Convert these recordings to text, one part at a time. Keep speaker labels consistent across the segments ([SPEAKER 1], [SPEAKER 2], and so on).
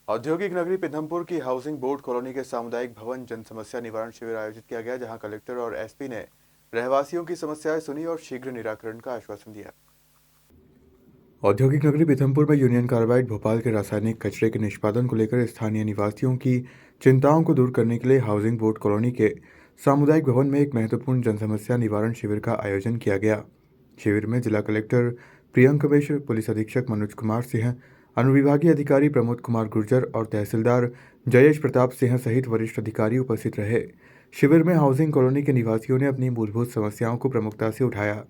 [SPEAKER 1] औद्योगिक नगरी पीथमपुर की हाउसिंग बोर्ड कॉलोनी के सामुदायिक भवन जन समस्या निवारण शिविर आयोजित किया गया, जहां कलेक्टर और एसपी ने रहवासियों की समस्याएं सुनी और शीघ्र निराकरण का आश्वासन दिया। औद्योगिक नगरी पीथमपुर में यूनियन कार्बाइड भोपाल के रासायनिक कचरे के निष्पादन को लेकर स्थानीय निवासियों की चिंताओं को दूर करने के लिए हाउसिंग बोर्ड कॉलोनी के सामुदायिक भवन में एक महत्वपूर्ण जन समस्या निवारण शिविर का आयोजन किया गया। शिविर में जिला कलेक्टर प्रियंक मिश्र, पुलिस अधीक्षक मनोज कुमार सिंह, अनुविभागीय अधिकारी प्रमोद कुमार गुर्जर और तहसीलदार जयेश प्रताप सिंह सहित वरिष्ठ अधिकारी उपस्थित रहे। शिविर में हाउसिंग कॉलोनी के निवासियों ने अपनी मूलभूत समस्याओं को प्रमुखता से उठाया।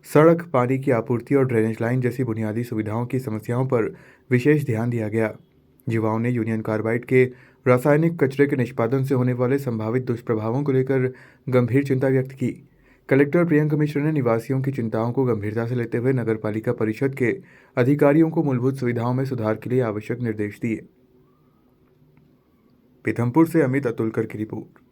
[SPEAKER 1] सड़क, पानी की आपूर्ति और ड्रेनेज लाइन जैसी बुनियादी सुविधाओं की समस्याओं पर विशेष ध्यान दिया गया। युवाओं ने यूनियन कार्बाइड के रासायनिक कचरे के निष्पादन से होने वाले संभावित दुष्प्रभावों को लेकर गंभीर चिंता व्यक्त की। कलेक्टर प्रियंक मिश्र ने निवासियों की चिंताओं को गंभीरता से लेते हुए नगरपालिका परिषद के अधिकारियों को मूलभूत सुविधाओं में सुधार के लिए आवश्यक निर्देश दिए। पीथमपुर से अमित अतुलकर की रिपोर्ट।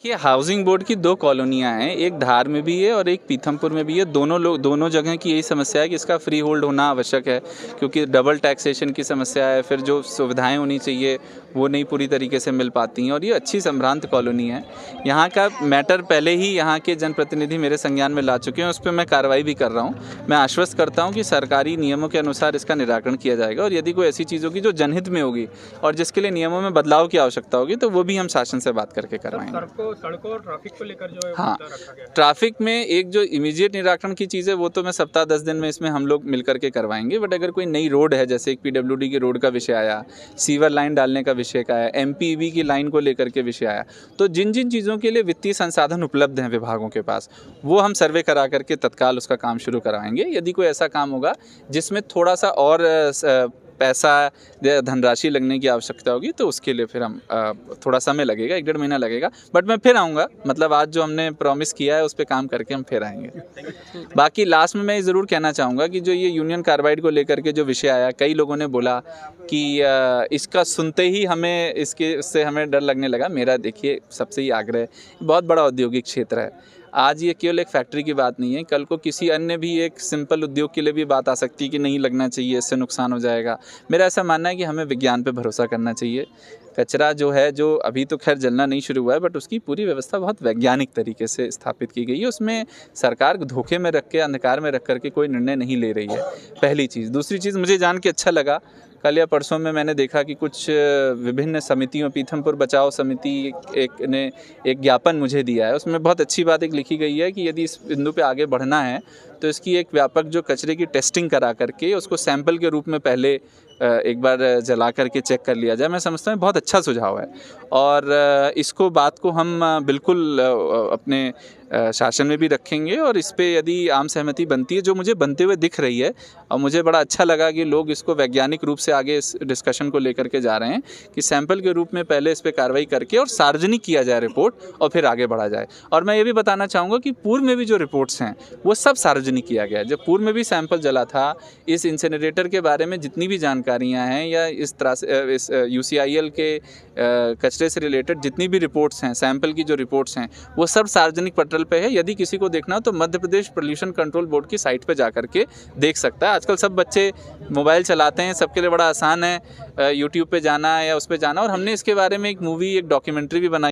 [SPEAKER 2] कि हाउसिंग बोर्ड की दो कॉलोनियां हैं, एक धार में भी है और एक पीथमपुर में भी है। दोनों जगह की यही समस्या है कि इसका फ्री होल्ड होना आवश्यक है, क्योंकि डबल टैक्सेशन की समस्या है। फिर जो सुविधाएं होनी चाहिए वो नहीं पूरी तरीके से मिल पाती हैं, और ये अच्छी संभ्रांत कॉलोनी है। यहाँ का मैटर पहले ही यहाँ के जनप्रतिनिधि मेरे संज्ञान में ला चुके हैं, उस पर मैं कार्रवाई भी कर रहा हूँ। मैं आश्वस्त करता हूँ कि सरकारी नियमों के अनुसार इसका निराकरण किया जाएगा, और यदि कोई ऐसी चीज़ होगी जो जनहित में होगी और जिसके लिए नियमों में बदलाव की आवश्यकता होगी तो वो भी हम शासन से बात करके करवाएंगे।
[SPEAKER 3] सड़कों और ट्रैफिक को लेकर जो है
[SPEAKER 2] हाँ,
[SPEAKER 3] रखा गया है।
[SPEAKER 2] ट्रैफिक में एक जो इमीडिएट निराकरण की चीज़ है वो तो मैं सप्ताह 10 दिन में इसमें हम लोग मिल करके करवाएंगे। बट अगर कोई नई रोड है, जैसे एक पीडब्ल्यूडी की रोड का विषय आया, सीवर लाइन डालने का विषय का है, एमपीवी की लाइन को लेकर के विषय आया, तो जिन जिन चीज़ों के लिए वित्तीय संसाधन उपलब्ध हैं विभागों के पास, वो हम सर्वे करा करके तत्काल उसका काम शुरू कराएंगे। यदि कोई ऐसा काम होगा जिसमें थोड़ा सा और पैसा या धनराशि लगने की आवश्यकता होगी तो उसके लिए फिर हम थोड़ा समय लगेगा, 1-1.5 महीना लगेगा, बट मैं फिर आऊँगा। मतलब आज जो हमने प्रॉमिस किया है उस पर काम करके हम फिर आएंगे। बाकी लास्ट में मैं ज़रूर कहना चाहूँगा कि जो ये यूनियन कार्बाइड को लेकर के जो विषय आया, कई लोगों ने बोला कि इसका सुनते ही इससे हमें डर लगने लगा। मेरा देखिए सबसे ही आग्रह, बहुत बड़ा औद्योगिक क्षेत्र है। आज ये केवल एक फैक्ट्री की बात नहीं है, कल को किसी अन्य भी एक सिंपल उद्योग के लिए भी बात आ सकती है कि नहीं लगना चाहिए, इससे नुकसान हो जाएगा। मेरा ऐसा मानना है कि हमें विज्ञान पे भरोसा करना चाहिए। कचरा जो है, जो अभी तो खैर जलना नहीं शुरू हुआ है, बट उसकी पूरी व्यवस्था बहुत वैज्ञानिक तरीके से स्थापित की गई है। उसमें सरकार धोखे में रख के, अंधकार में रख करके कोई निर्णय नहीं ले रही है, पहली चीज़। दूसरी चीज़, मुझे जान के अच्छा लगा, कल या परसों में मैंने देखा कि कुछ विभिन्न समितियों, पीथमपुर बचाओ समिति ने एक ज्ञापन मुझे दिया है। उसमें बहुत अच्छी बात एक लिखी गई है कि यदि इस बिंदु पे आगे बढ़ना है तो इसकी एक व्यापक जो कचरे की टेस्टिंग करा करके उसको सैंपल के रूप में पहले एक बार जला करके चेक कर लिया जाए। मैं समझता हूँ बहुत अच्छा सुझाव है, और इसको बात को हम बिल्कुल अपने शासन में भी रखेंगे, और इस पे यदि आम सहमति बनती है, जो मुझे बनते हुए दिख रही है, और मुझे बड़ा अच्छा लगा कि लोग इसको वैज्ञानिक रूप से आगे इस डिस्कशन को लेकर के जा रहे हैं कि सैंपल के रूप में पहले इस पे कार्रवाई करके और सार्वजनिक किया जाए रिपोर्ट, और फिर आगे बढ़ा जाए। और मैं ये भी बताना चाहूँगा कि पूर्व में भी जो रिपोर्ट्स हैं वो सब सार्वजनिक किया गया है। जब पूर्व में भी सैंपल जला था, इस इंसिनरेटर के बारे में जितनी भी जानकारियाँ हैं, या इस तरह से इस UCIL के कचरे से रिलेटेड जितनी भी रिपोर्ट्स हैं, सैंपल की जो रिपोर्ट्स हैं, वो सब सार्वजनिक पटल पे है। यदि किसी को देखना हो तो Madhya Pradesh pollution control board की साइट पे जा करके देख सकता है। आजकल सब बच्चे मोबाइल चलाते हैं, सबके लिए बड़ा आसान है यूट्यूब पे जाना या उस पे जाना, और हमने इसके बारे में एक मूवी, एक डॉक्यूमेंट्री भी बनाई।